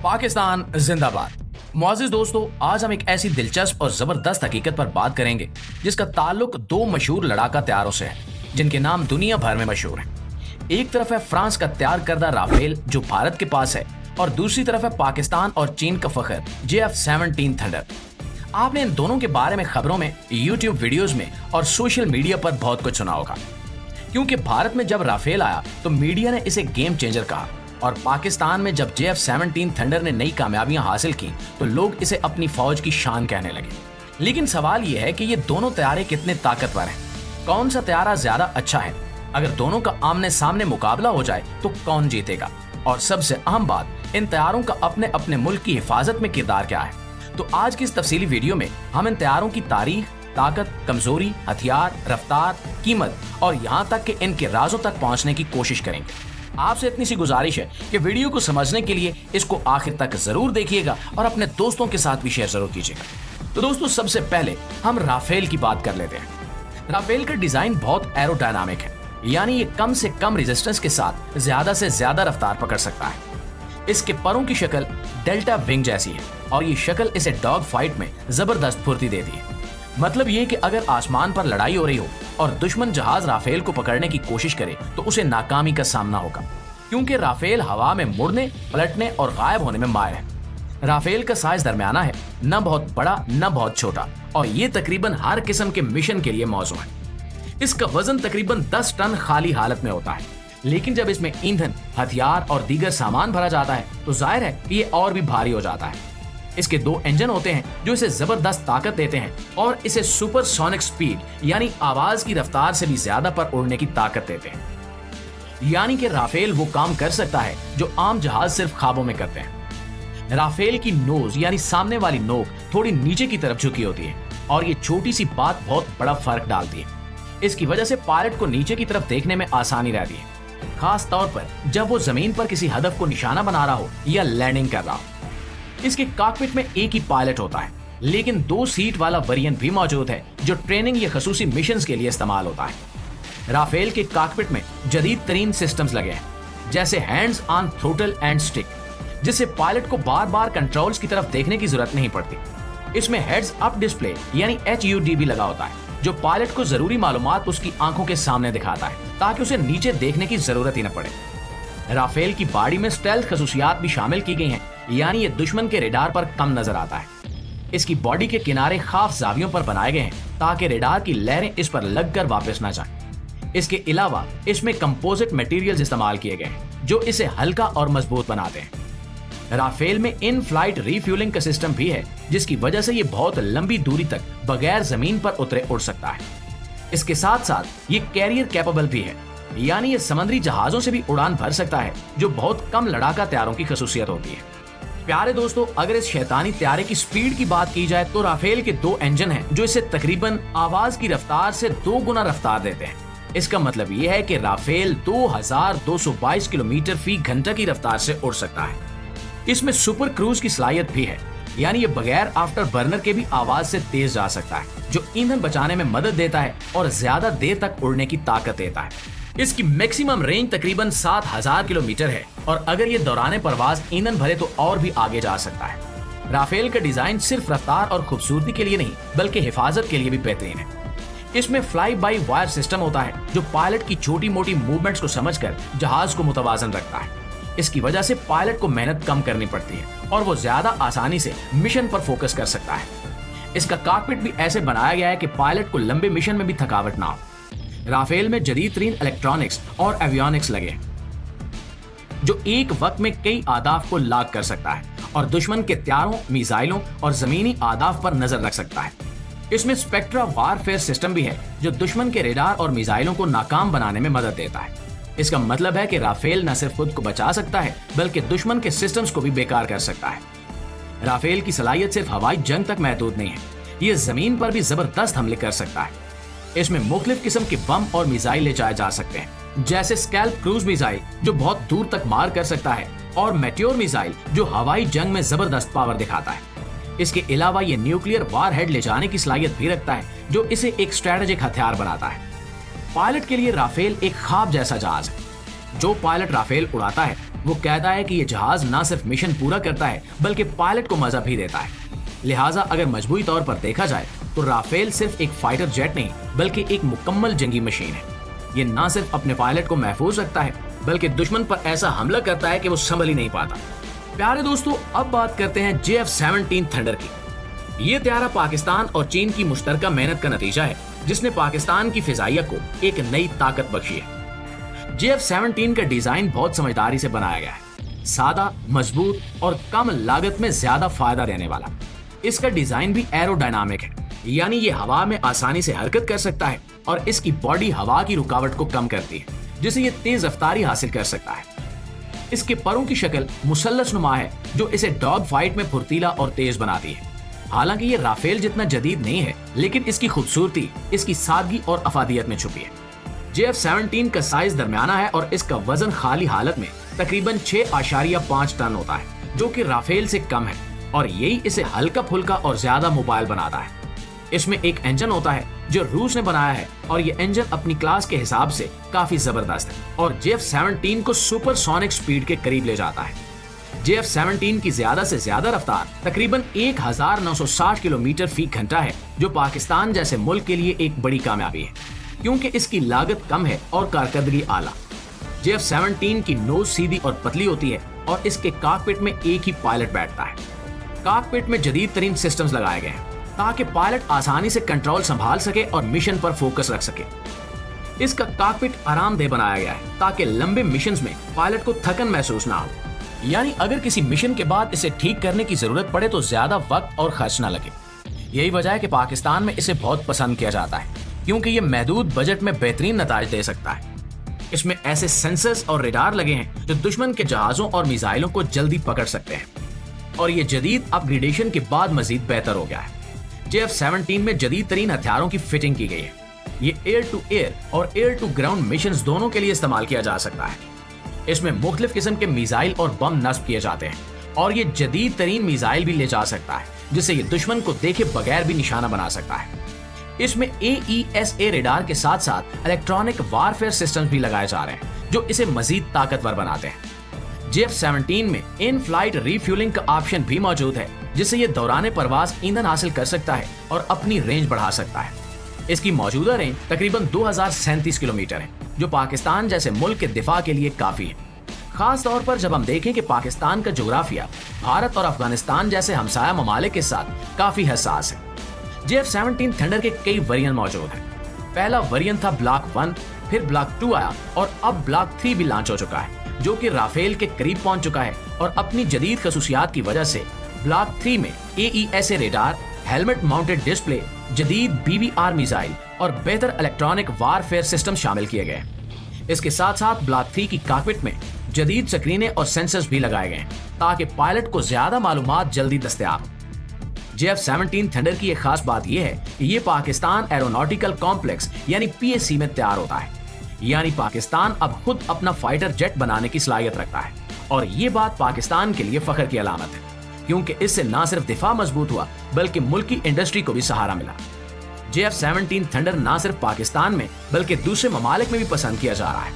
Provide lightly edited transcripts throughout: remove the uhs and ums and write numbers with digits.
पाकिस्तान जिंदाबाद। मुआज़िज़ दोस्तों, आज हम एक ऐसी दिलचस्प और जबरदस्त हकीकत पर बात करेंगे जिसका ताल्लुक दो मशहूर लड़ाका तैयारों से है जिनके नाम दुनिया भर में मशहूर हैं। एक तरफ है फ्रांस का तैयार करदा राफेल जो भारत के पास है, और दूसरी तरफ है पाकिस्तान और चीन का फखर JF-17 थंडर। आपने इन दोनों के बारे में खबरों में, यूट्यूब वीडियोस में और सोशल मीडिया पर बहुत कुछ सुना होगा, क्योंकि भारत में जब राफेल आया तो मीडिया ने इसे गेम चेंजर कहा, और पाकिस्तान में जब JF-17 थंडर ने नई कामयाबियां हासिल की तो लोग इसे अपनी फौज की शान कहने लगे। लेकिन सवाल यह है कि ये दोनों तैयारे कितने ताकतवर हैं, कौन सा तैयारा ज्यादा अच्छा है, अगर दोनों का आमने सामने मुकाबला हो जाए तो कौन जीतेगा, और सबसे अहम बात, इन तैयारों का अपने अपने मुल्क की हिफाजत में किरदार क्या है। तो आज की इस तफसीली वीडियो में हम इन तैयारों की तारीख, ताकत, कमजोरी, हथियार, रफ्तार, कीमत और यहाँ तक कि इनके राजों तक पहुँचने की कोशिश करेंगे। आपसे इतनी सी गुजारिश है कि वीडियो को समझने के लिए इसको आखिर तक जरूर देखिएगा और अपने दोस्तों के साथ भी शेयर जरूर कीजिएगा। तो दोस्तों, सबसे पहले हम राफेल की बात कर लेते हैं। राफेल का डिजाइन बहुत एरोडायनामिक है, यानी ये कम से कम रेजिस्टेंस के साथ ज्यादा से ज्यादा रफ्तार पकड़ सकता है। इसके परों की शक्ल डेल्टा विंग जैसी है और ये शक्ल इसे डॉग फाइट में जबरदस्त फुर्ती देती है। मतलब ये कि अगर आसमान पर लड़ाई हो रही हो और दुश्मन जहाज राफेल को पकड़ने की कोशिश करे तो उसे नाकामी का सामना होगा, क्योंकि राफेल हवा में मुड़ने, पलटने और गायब होने में माहिर है। राफेल का साइज दरमियाना है, न बहुत बड़ा न बहुत छोटा, और ये तकरीबन हर किस्म के मिशन के लिए मौजूद है। इसका वजन तकरीबन 10 टन खाली हालत में होता है, लेकिन जब इसमें ईंधन, हथियार और दीगर सामान भरा जाता है तो जाहिर है कि ये और भी भारी हो जाता है। इसके 2 इंजन होते हैं जो इसे जबरदस्त ताकत देते हैं और इसे सुपरसोनिक स्पीड यानी आवाज की रफ्तार से भी ज्यादा पर उड़ने की ताकत देते हैं। यानी कि राफेल वो काम कर सकता है जो आम जहाज सिर्फ ख्वाबों में करते हैं। राफेल की नोज यानी सामने वाली नोक थोड़ी नीचे की तरफ झुकी होती है और ये छोटी सी बात बहुत बड़ा फर्क डालती है। इसकी वजह से पायलट को नीचे की तरफ देखने में आसानी रहती है, खास तौर पर जब वो जमीन पर किसी हदफ को निशाना बना रहा हो या लैंडिंग कर रहा हो। इसके कॉकपिट में एक ही पायलट होता है, लेकिन 2 सीट वाला वेरिएंट भी मौजूद है जो ट्रेनिंग या खसूसी मिशंस के लिए इस्तेमाल होता है। राफेल के कॉकपिट में जदीद तरीन सिस्टम्स लगे हैं, जैसे hands on throttle and stick, जिससे पायलट को बार बार कंट्रोल्स की तरफ देखने की जरूरत नहीं पड़ती। इसमें हेड्स अप डिस्प्ले यानी HUD भी लगा होता है, जो पायलट को जरूरी मालूमात उसकी आंखों के सामने दिखाता है ताकि उसे नीचे देखने की जरूरत ही न पड़े। राफेल की बॉडी में स्टेल्थ खसूसियात भी शामिल की गई हैं, यानी ये दुश्मन के रेडार पर कम नजर आता है। इसकी बॉडी के किनारे खास जावियों पर बनाए गए हैं ताकि रेडार की लहरें इस पर लगकर वापस न जाएं। इसके अलावा इसमें कंपोजिट मटेरियल्स इस्तेमाल किए गए हैं जो इसे हल्का और मजबूत बनाते हैं। राफेल में इन फ्लाइट रिफ्यूलिंग का सिस्टम भी है, जिसकी वजह से ये बहुत लंबी दूरी तक बगैर जमीन पर उतरे उड़ सकता है। इसके साथ साथ ये कैरियर कैपेबल भी है, यानी ये समुद्री जहाजों से भी उड़ान भर सकता है, जो बहुत कम लड़ाका तैयारों की खसूसियत होती है। प्यारे दोस्तों, अगर इस शैतानी तैयारे की स्पीड की बात की जाए तो राफेल के 2 इंजन हैं जो इसे तकरीबन आवाज की रफ्तार से 2 गुना रफ्तार देते हैं। इसका मतलब यह है कि राफेल 2222 किलोमीटर फी घंटा की रफ्तार से उड़ सकता है। इसमें सुपर क्रूज की सलाहियत भी है, यानी ये बगैर आफ्टर बर्नर के भी आवाज से तेज जा सकता है, जो ईंधन बचाने में मदद देता है और ज्यादा देर तक उड़ने की ताकत देता है। इसकी मैक्सिमम रेंज तकरीबन 7000 किलोमीटर है, और अगर ये दौरान परवाज ईंधन भरे तो और भी आगे जा सकता है। राफेल का डिजाइन सिर्फ रफ्तार और खूबसूरती के लिए नहीं बल्कि हिफाजत के लिए भी बेहतरीन है। इसमें फ्लाई बाय वायर सिस्टम होता है जो पायलट की छोटी मोटी मूवमेंट्स को समझकर जहाज को मुतवाजन रखता है। इसकी वजह से पायलट को मेहनत कम करनी पड़ती है और वो ज्यादा आसानी से मिशन पर फोकस कर सकता है। इसका कॉकपिट भी ऐसे बनाया गया है कि पायलट को लंबे मिशन में भी थकावट ना हो। राफेल में जदीद तरीन इलेक्ट्रॉनिक्स और एवियोनिक्स लगे हैं जो एक वक्त में कई आदाफ को लाक कर सकता है और दुश्मन के तैयारों, मिसाइलों और जमीनी आदाफ पर नजर रख सकता है। इसमें स्पेक्ट्रा वारफेयर सिस्टम भी है जो दुश्मन के रेडार और मिसाइलों को नाकाम बनाने में मदद देता है। इसका मतलब है कि राफेल न सिर्फ खुद को बचा सकता है बल्कि दुश्मन के सिस्टम्स को भी बेकार कर सकता है। राफेल की सलाहियत सिर्फ हवाई जंग तक महदूद नहीं है, ये जमीन पर भी जबरदस्त हमले कर सकता है। इसमें मुख्तलिफ किस्म के बम और मिसाइल ले जाए जा सकते हैं, जैसे स्कैल्प क्रूज मिसाइल जो बहुत दूर तक मार कर सकता है, और मेट्योर मिसाइल जो हवाई जंग में जबरदस्त पावर दिखाता है। इसके अलावा ये न्यूक्लियर वारहेड ले जाने की सलाहियत भी रखता है जो इसे एक स्ट्रेटेजिक हथियार बनाता है। पायलट के लिए राफेल एक ख्वाब जैसा जहाज है। जो पायलट राफेल उड़ाता है वो कहता है कि ये जहाज ना सिर्फ मिशन पूरा करता है बल्कि पायलट को मजा भी देता है। लिहाजा अगर मजबूरी तौर पर देखा जाए तो राफेल सिर्फ एक फाइटर जेट नहीं बल्कि एक मुकम्मल जंगी मशीन है। ये ना सिर्फ अपने पायलट को महफूज रखता है बल्कि दुश्मन पर ऐसा हमला करता है कि वो संभल ही नहीं पाता। प्यारे दोस्तों, अब बात करते हैं JF-17 थंडर की। ये त्यारा पाकिस्तान और चीन की मुश्तरका मेहनत का नतीजा है जिसने पाकिस्तान की फिजाइया को एक नई ताकत बख्शी है। JF-17 का डिजाइन बहुत समझदारी से बनाया गया है, सादा, मजबूत और कम लागत में ज्यादा फायदा देने वाला। इसका डिजाइन भी एरोडायनामिक है, यानी ये हवा में आसानी से हरकत कर सकता है और इसकी बॉडी हवा की रुकावट को कम करती है, जिससे ये तेज रफ्तारी हासिल कर सकता है। इसके परों की शक्ल मुसल्लस नुमा है जो इसे डॉग फाइट में फुर्तीला और तेज बनाती है। हालांकि ये राफेल जितना जदीद नहीं है, लेकिन इसकी खूबसूरती इसकी सादगी और अफादियत में छुपी है। JF-17 का साइज दरमियाना है और इसका वजन खाली हालत में तकरीबन 6.5 टन होता है, जो कि राफेल से कम है और यही इसे हल्का फुल्का और ज्यादा मोबाइल बनाता है। इसमें एक इंजन होता है जो रूस ने बनाया है और ये इंजन अपनी क्लास के हिसाब से काफी जबरदस्त है और JF-17 को सुपरसोनिक स्पीड के करीब ले जाता है। JF-17 की ज्यादा से ज्यादा रफ्तार तकरीबन 1960 किलोमीटर फी घंटा है, जो पाकिस्तान जैसे मुल्क के लिए एक बड़ी कामयाबी है क्योंकि इसकी लागत कम है और कारकर्दगी आला। JF-17 की नोज सीधी और पतली होती है और इसके कॉकपिट में एक ही पायलट बैठता है। कॉकपिट में जदीद तरीन सिस्टम्स लगाए गए हैं ताकि पायलट आसानी से कंट्रोल संभाल सके और मिशन पर फोकस रख सके। इसका कॉकपिट आरामदेह बनाया गया है ताकि लंबे मिशंस में पायलट को थकन महसूस ना हो, यानी अगर किसी मिशन के बाद इसे ठीक करने की जरूरत पड़े तो ज्यादा वक्त और खर्च ना लगे। यही वजह है कि पाकिस्तान में इसे बहुत पसंद किया जाता है क्योंकि ये महदूद बजट में बेहतरीन नताज दे सकता है। इसमें ऐसे सेंसर्स और रेडार लगे हैं जो दुश्मन के जहाजों और मिसाइलों को जल्दी पकड़ सकते हैं और ये जदीद अपग्रेडेशन के बाद मजीद बेहतर हो गया है। JF-17 में जदीद तरीन हथियारों की फिटिंग की गई है। ये एयर टू एयर और एयर टू ग्राउंड मिशंस दोनों के लिए इस्तेमाल किया जा सकता है। इसमें मुख्तलिफ किस्म के मिसाइल और बम नस्ब किए जाते हैं और ये जदीद तरीन मिसाइल भी ले जा सकता है जिससे ये दुश्मन को देखे बगैर भी निशाना बना सकता है। इसमें AESA रेडार के साथ साथ इलेक्ट्रॉनिक वारफेयर सिस्टम्स भी लगाए जा रहे हैं जो इसे मजीद ताकतवर बनाते हैं। JF-17 में इन फ्लाइट रिफ्यूलिंग का ऑप्शन भी मौजूद है जिससे ये दौरान परवाज ईंधन हासिल कर सकता है और अपनी रेंज बढ़ा सकता है। इसकी मौजूदा रेंज तकरीबन 2037 किलोमीटर है, जो पाकिस्तान जैसे मुल्क के दिफा के लिए काफी है। खास तौर पर जब हम देखें कि पाकिस्तान का जोग्राफिया भारत और अफगानिस्तान जैसे हमसाया ममालिक के साथ काफी हसास है। JF-17 थंडर के कई वेरिएंट मौजूद हैं। पहला वेरिएंट था ब्लॉक 1, फिर ब्लॉक 2 आया और अब ब्लॉक 3 भी लॉन्च हो चुका है जो कि राफेल के करीब पहुंच चुका है और अपनी जदीद खसूसियात की वजह से ब्लॉक 3 में AESA radar, helmet mounted display, जदीद BBR मिसाइल और बेहतर इलेक्ट्रॉनिक वारफेयर सिस्टम शामिल किए गए। इसके साथ साथ ब्लॉक 3 की कॉकपिट में जदीद स्क्रीनें और सेंसर्स भी लगाए गए ताकि पायलट को ज्यादा मालूमात जल्दी दस्तयाब हो। JF-17 थंडर की एक खास बात यह है कि ये पाकिस्तान एरोनॉटिकल कॉम्प्लेक्स यानी PAC में तैयार होता है, यानी पाकिस्तान अब खुद अपना फाइटर जेट बनाने की सलाहियत रखता है और ये बात पाकिस्तान के लिए फख्र की अलामत है क्योंकि इससे न सिर्फ दिफा मजबूत हुआ बल्कि मुल्क की इंडस्ट्री को भी सहारा मिला। JF-17 थंडर न सिर्फ पाकिस्तान में बल्कि दूसरे ममालिक में भी पसंद किया जा रहा है।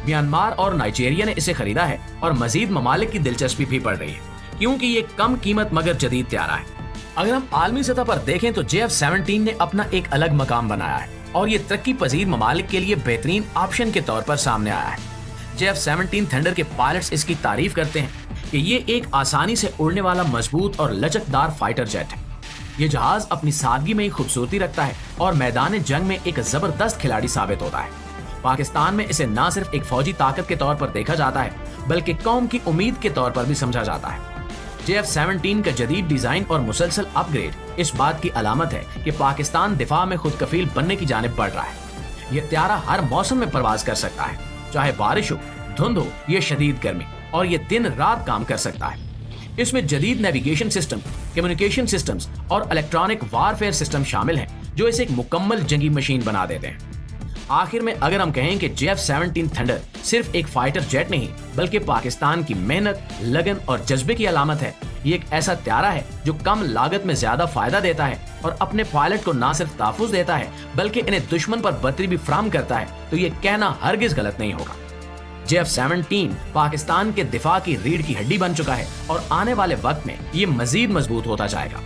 म्यांमार और नाइजीरिया ने इसे खरीदा है और मजीद ममालिक की दिलचस्पी भी बढ़ रही है क्योंकि ये कम कीमत मगर जदीद त्यारा है। अगर हम आलमी सतह पर देखें तो JF-17 ने अपना एक अलग मकाम बनाया है और ये तरक्की पजीर ममालिक के लिए बेहतरीन ऑप्शन के तौर पर सामने आया है। JF-17 थंडर के पायलट्स इसकी तारीफ करते हैं कि ये एक आसानी से उड़ने वाला मजबूत और लचकदार फाइटर जेट है। ये जहाज अपनी सादगी में ही खूबसूरती रखता है और मैदान जंग में एक जबरदस्त खिलाड़ी साबित होता है। पाकिस्तान में इसे न सिर्फ एक फौजी ताकत के तौर पर देखा जाता है बल्कि कौम की उम्मीद के तौर पर भी समझा जाता है। JF-17 का जदीद डिजाइन और मुसलसल अपग्रेड इस बात की अलामत है कि पाकिस्तान दिफा में खुद कफील बनने की जानिब बढ़ रहा है। यह त्यारा हर मौसम में परवाज कर सकता है, चाहे बारिश हो, धुंध हो या शदीद गर्मी, और ये दिन रात काम कर सकता है। इसमें जदीद नेविगेशन सिस्टम, कम्युनिकेशन सिस्टम्स और इलेक्ट्रॉनिक वारफेयर सिस्टम शामिल हैं जो इसे एक मुकम्मल जंगी मशीन बना देते हैं। आखिर में अगर हम कहें कि JF-17 थंडर सिर्फ एक फाइटर जेट नहीं बल्कि पाकिस्तान की मेहनत, लगन और जज्बे की अलामत है, ये एक ऐसा त्यारा है जो कम लागत में ज्यादा फायदा देता है और अपने पायलट को न सिर्फ तहफ़्फ़ुज़ देता है बल्कि इन्हें दुश्मन पर बर्तरी भी फराहम करता है, तो ये कहना हरगिज गलत नहीं होगा। JF-17 पाकिस्तान के दिफा की रीढ़ की हड्डी बन चुका है और आने वाले वक्त में ये मजीद मजबूत होता जाएगा।